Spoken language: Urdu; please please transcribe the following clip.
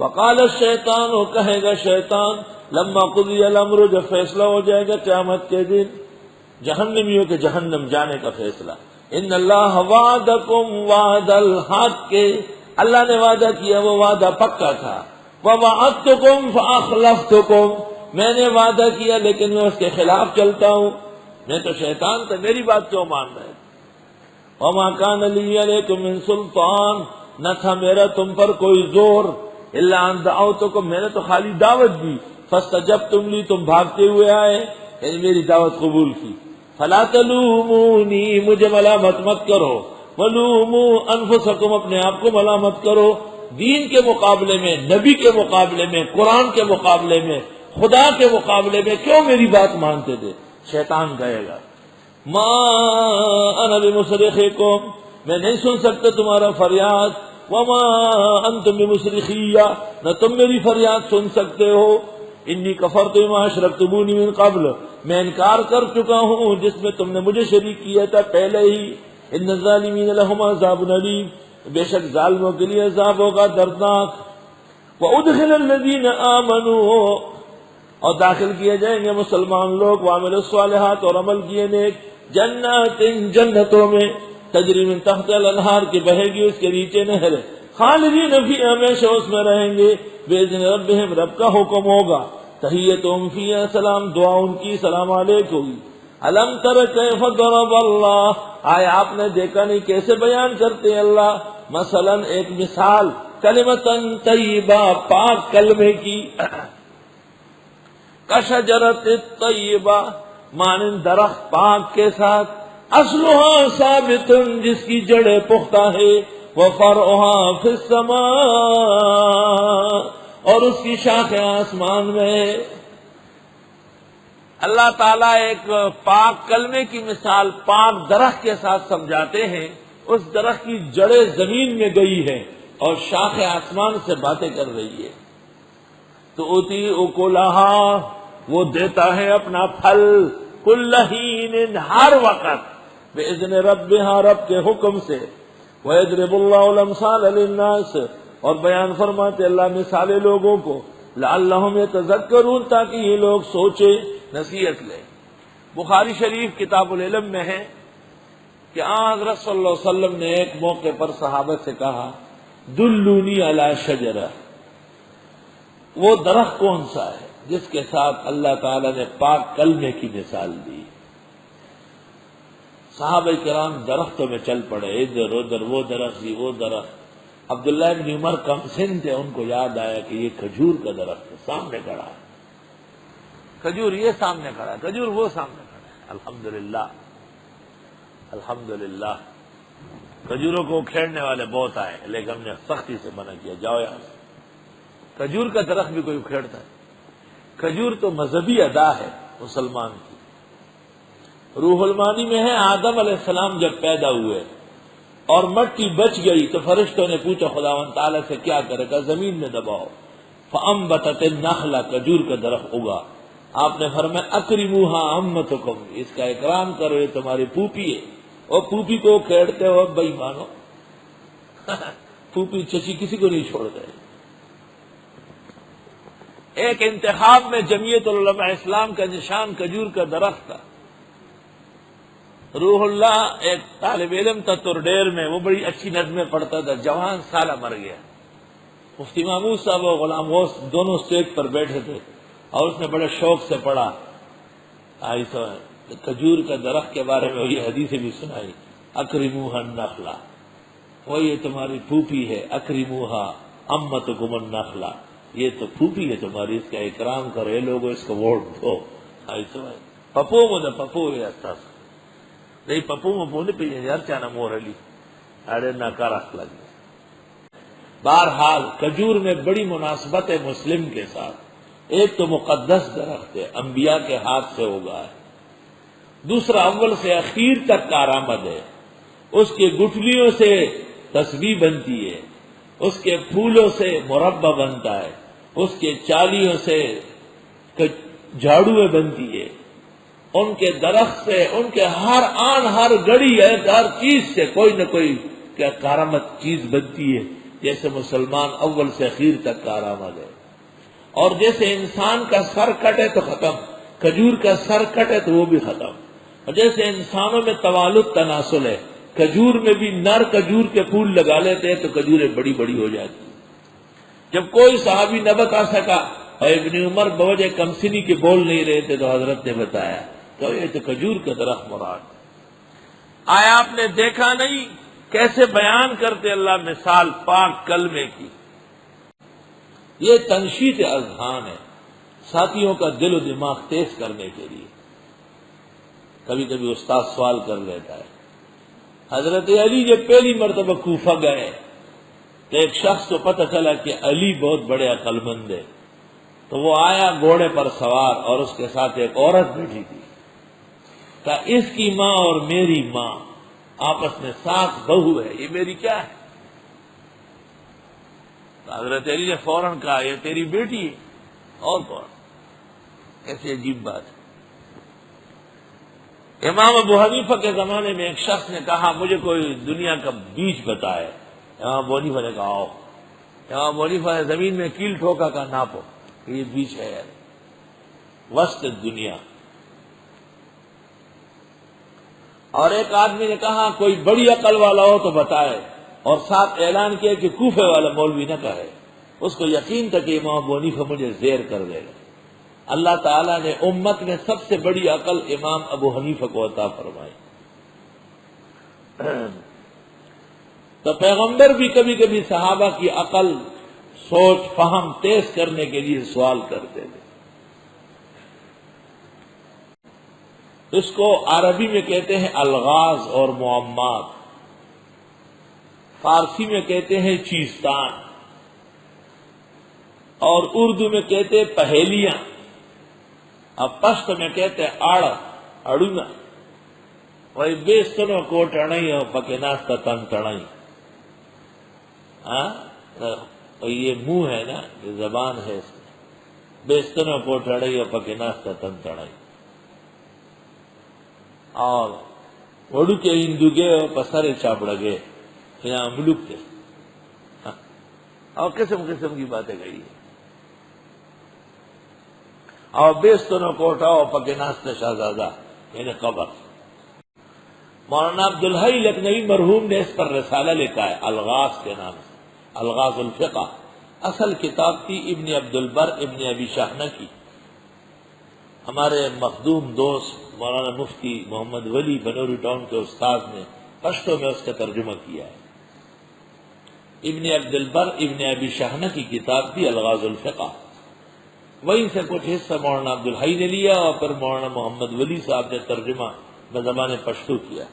وقال الشیطان، وہ کہے گا شیطان، لما قضی الامر، جب فیصلہ ہو جائے گا قیامت کے دن جہنمیوں کے جہنم جانے کا فیصلہ، ان اللہ وعدکم وعد الحق، اللہ نے وعدہ کیا وہ وعدہ پکا تھا، ووعدتکم فاخلفتکم، میں نے وعدہ کیا لیکن میں اس کے خلاف چلتا ہوں، میں تو شیطان تھا، میری بات کیوں مان رہے؟ وما کان لی علیکم من سلطان، نہ تھا میرا تم پر کوئی زور، الا ان دعوتکم، میں نے تو خالی دعوت دی، فاستجبتم لی، تم بھاگتے ہوئے آئے، یعنی میری دعوت قبول کی، فلا تلومونی، مجھے ملامت مت کرو، ولوموا انفسکم، اپنے آپ کو ملامت کرو، دین کے مقابلے میں، نبی کے مقابلے میں، قرآن کے مقابلے میں، خدا کے مقابلے میں کیوں میری بات مانتے تھے؟ شیطان کہے گا ما انا بمصرخکم، میں نہیں سن سکتا تمہارا فریاد، وما انتم بمصرخی، نہ تم میری فریاد سن سکتے ہو، انی کفرت بما اشرکتمونی من قبل، میں انکار کر چکا ہوں جس میں تم نے مجھے شریک کیا تھا پہلے ہی، ان الظالمین لہم عذاب علیم، بے شک ظالموں کے لیے عذاب ہوگا دردناک، وادخل الذین آمنوا، اور داخل کیے جائیں گے مسلمان لوگ، وعملوا الصالحات، اور عمل کیے نیک، جنات، جنتوں میں، تجری من تحت الانہار، کی بہے گی اس کے نیچے نہر، خالدین فیہا، ہمیشہ اس میں رہیں گے، باذن ربہم، رب کا حکم ہوگا، تحیتہم فیہا سلام، دعا ان کی سلام علیکم ہوگی۔ الم تر کیف ضرب اللہ، آیا آپ نے دیکھا نہیں کیسے بیان کرتے اللہ، مثلا ایک مثال، کلمتن طیبہ، پاک کلمے کی، کشجرت طیبہ، مانند درخت پاک کے ساتھ، اصلها ثابت، جس کی جڑیں پختہ ہے، وفرعها فی السماء، اور اس کی شاخیں آسمان میں۔ اللہ تعالیٰ ایک پاک کلمے کی مثال پاک درخت کے ساتھ سمجھاتے ہیں، اس درخت کی جڑیں زمین میں گئی ہے اور شاخیں آسمان سے باتیں کر رہی ہے، تو اوتی اکلہا، وہ دیتا ہے اپنا پھل، کل حین، ہر وقت، باذن ربہا، رب کے حکم سے، ویضرب اللہ الامثال للناس، اور بیان فرماتے اللہ مثالیں لوگوں کو، لعلہم یتذکرون، تاکہ یہ لوگ سوچے، نصیحت لیں۔ بخاری شریف کتاب العلم میں ہے کہ حضرت صلی اللہ علیہ وسلم نے ایک موقع پر صحابہ سے کہا، دلونی علی شجرہ، وہ درخت کون سا ہے جس کے ساتھ اللہ تعالیٰ نے پاک کلمے کی مثال دی؟ صحابہ کرام درختوں میں چل پڑے، ادھر ادھر، وہ درخت بھی، وہ درخت۔ عبداللہ بن عمر کم سن تھے، ان کو یاد آیا کہ یہ کھجور کا درخت ہے، سامنے کھڑا ہے، کھجور یہ سامنے کھڑا ہے، کھجور وہ سامنے کھڑا ہے۔ الحمدللہ، الحمدللہ، کھجوروں کو کھیڑنے والے بہت آئے، لیکن ہم نے سختی سے منع کیا، جاؤ یہاں سے۔ کھجور کا درخت بھی کوئی اکھیڑتا ہے؟ کھجور تو مذہبی ادا ہے مسلمان کی۔ روح المانی میں ہے، آدم علیہ السلام جب پیدا ہوئے اور مٹی بچ گئی تو فرشتوں نے پوچھا خداوند تعالیٰ سے کیا کرے گا، زمین میں دباؤ، فانبتت النخل، کھجور کا درخت اگا۔ آپ نے فرمایا اکرموہا امتکم، اس کا اکرام کرو، یہ تمہاری پھوپھی ہے، اور پھوپھی کو کھیڑتے ہو بے ایمانو، پھوپھی چچی کسی کو نہیں چھوڑ گئے۔ ایک انتخاب میں جمعیت العلماء اسلام کا نشان کھجور کا درخت تھا۔ روح اللہ ایک طالب علم تھا ترڈیر میں، وہ بڑی اچھی نظمیں پڑھتا تھا، جوان سالہ مر گیا۔ مفتی محمود صاحب اور غلام غوث دونوں اسٹیج پر بیٹھے تھے اور اس نے بڑے شوق سے پڑھا، کھجور کا درخت کے بارے میں یہ حدیث بھی سنائی، اکرموہا النخلا، وہ یہ تمہاری پھوپھی ہے، اکرموہا امتکم النخلا، یہ تو پھوپھی ہے تمہاری، اس کا اکرام کرو، یہ لوگوں اس کو ووٹ دو۔ پپو مجھے پپو یہ اچھا نہیں، پپو مپو نے پیجھے یار چانا مور علی اڑے ناکار رکھ لگ گیا۔ بہرحال کھجور میں بڑی مناسبت ہے مسلم کے ساتھ، ایک تو مقدس درخت ہے، انبیاء کے ہاتھ سے ہوگا ہے، دوسرا اول سے اخیر تک کارآمد ہے، اس کے گٹھلیوں سے تسبیح بنتی ہے، اس کے پھولوں سے مربع بنتا ہے، اس کے چالیوں سے جھاڑویں بنتی ہے، ان کے درخت سے، ان کے ہر آن ہر گڑی ہے، ہر چیز سے کوئی نہ کوئی کیا کارآمد چیز بنتی ہے۔ جیسے مسلمان اول سے اخیر تک کارآمد ہے. اور جیسے انسان کا سر کٹے تو ختم، کھجور کا سر کٹے تو وہ بھی ختم. اور جیسے انسانوں میں توالد تناسل ہے، کھجور میں بھی نر کھجور کے پھول لگا لیتے ہیں تو کھجوریں بڑی بڑی ہو جاتی. جب کوئی صحابی نہ بتا سکا اور ابن عمر بوجہ کمسنی کے بول نہیں رہے تھے تو حضرت نے بتایا کہ یہ تو کھجور کا درخت مراد. آیا آپ نے دیکھا نہیں کیسے بیان کرتے اللہ مثال پاک کلمے کی؟ یہ تنشیط اذہان ہے، ساتھیوں کا دل و دماغ تیز کرنے کے لیے. کبھی کبھی استاد سوال کر لیتا ہے، حضرت علی جب پہلی مرتبہ کوفہ گئے تو ایک شخص کو پتہ چلا کہ علی بہت بڑے عقل مند ہے، تو وہ آیا گھوڑے پر سوار اور اس کے ساتھ ایک عورت بیٹھی تھی. کہا اس کی ماں اور میری ماں آپس میں ساس بہو ہے، یہ میری کیا ہے؟ تو حضرت علی نے فوراً کہا یہ تیری بیٹی ہے. اور کون؟ ایسی عجیب بات ہے. امام ابو حنیفہ کے زمانے میں ایک شخص نے کہا مجھے کوئی دنیا کا بیج بتائے. امام ابو حنیفہ نے کہا آؤ. امام ابو حنیفہ نے زمین میں کیل ٹھوکا کا ناپو کہ یہ بیج ہے یار وسط دنیا. اور ایک آدمی نے کہا کوئی بڑی عقل والا ہو تو بتائے، اور ساتھ اعلان کیا کہ کوفے والا مولوی نہ کہے. اس کو یقین تھا کہ امام ابو حنیفہ مجھے زیر کر دے گا. اللہ تعالیٰ نے امت میں سب سے بڑی عقل امام ابو حنیفہ کو عطا فرمائی. تو پیغمبر بھی کبھی کبھی صحابہ کی عقل، سوچ، فہم تیز کرنے کے لیے سوال کرتے تھے. اس کو عربی میں کہتے ہیں الغاز اور معمات، فارسی میں کہتے ہیں چیستان، اور اردو میں کہتے ہیں پہیلیاں. اب پشت میں کہتے ہیں اڑنا. وہی بیستنوں کو ٹڑئی اور پکیناستہ تن ٹڑئی. یہ منہ ہے نا، یہ زبان ہے اس میں. بیستنوں کو ٹڑئی اور پکیناستہ تن ٹڑئی. اور وڑو کے ہندو گے اور پسرے چاپڑ گے یہاں ملک کے. اور قسم قسم کی باتیں کہی. اور بیستنوں کو اٹھاؤ پکیناست شہزادہ یعنی قبر. مولانا عبدالحی لکھنوی مرحوم نے اس پر رسالہ لکھا ہے الغاز کے نام سے، الغاز الفقہ. اصل کتاب تھی ابن عبد البر ابن ابی شاہنہ کی. ہمارے مخدوم دوست مولانا مفتی محمد ولی بنوری ٹاؤن کے استاد نے پشتوں میں اس کا ترجمہ کیا ہے. ابن عبد البر ابن ابی شاہنہ کی کتاب تھی الغاز الفقہ. وہیں سے کچھ حصہ مولانا عبدالحی نے لیا اور پھر مولانا محمد ولی صاحب نے ترجمہ بزبان پشتو کیا.